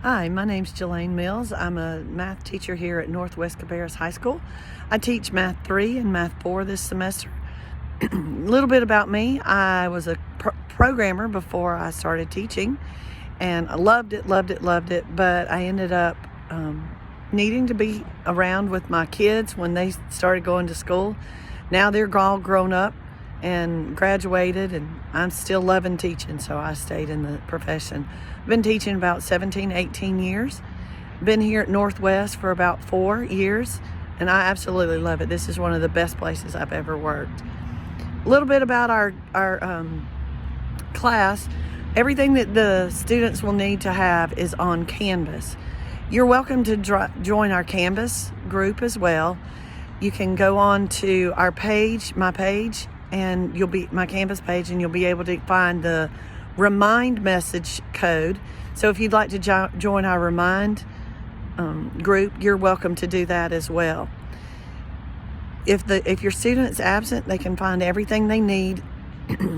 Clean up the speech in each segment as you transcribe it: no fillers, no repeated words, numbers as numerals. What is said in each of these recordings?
Hi, my name's Jelaine Mills. I'm a math teacher here at Northwest Cabarrus High School. I teach Math 3 and Math 4 this semester. A little bit about me. I was a programmer before I started teaching, and I loved it, but I ended up needing to be around with my kids when they started going to school. Now they're all grown up and graduated, and I'm still loving teaching, so I stayed in the profession. I've been teaching about 17, 18 years. Been here at Northwest for about 4 years, and I absolutely love it. This is one of the best places I've ever worked. A little bit about our class. Everything that the students will need to have is on Canvas. You're welcome to join our Canvas group as well. You can go on to our page, my page, and my Canvas page, and you'll be able to find the Remind message code. So if you'd like to join our Remind group, you're welcome to do that as well. If your student's absent, they can find everything they need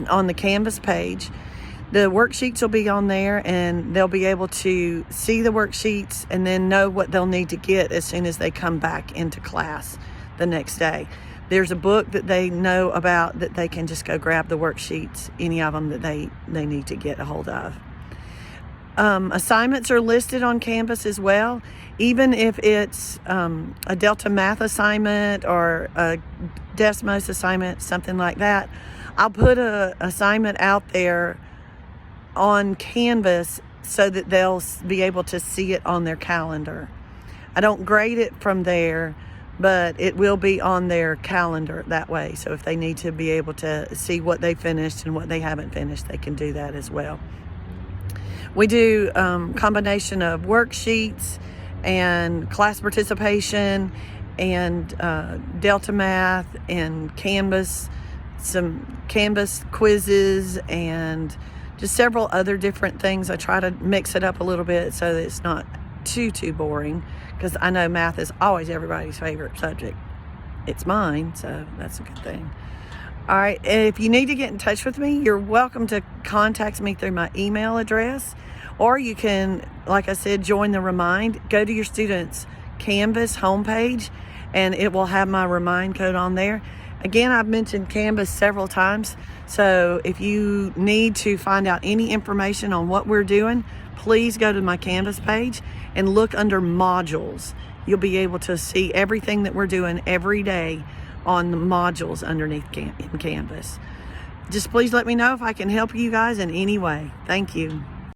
on the Canvas page. The worksheets will be on there, and they'll be able to see the worksheets and then know what they'll need to get as soon as they come back into class the next day. There's a book that they know about that they can just go grab the worksheets, any of them that they need to get a hold of. Assignments are listed on Canvas as well. Even if it's a Delta Math assignment or a Desmos assignment, something like that, I'll put an assignment out there on Canvas so that they'll be able to see it on their calendar. I don't grade it from there, but it will be on their calendar that way. So if they need to be able to see what they finished and what they haven't finished, they can do that as well. We do combination of worksheets and class participation and Delta Math and Canvas, some Canvas quizzes, and just several other different things. I try to mix it up a little bit so that it's not too boring, because I know math is always everybody's favorite subject. It's mine, so that's a good thing. All right, if you need to get in touch with me, you're welcome to contact me through my email address, or you can, like I said, join the Remind. Go to your students' Canvas homepage, and it will have my Remind code on there. Again, I've mentioned Canvas several times, so if you need to find out any information on what we're doing, please go to my Canvas page and look under modules. You'll be able to see everything that we're doing every day on the modules underneath in Canvas. Just please let me know if I can help you guys in any way. Thank you.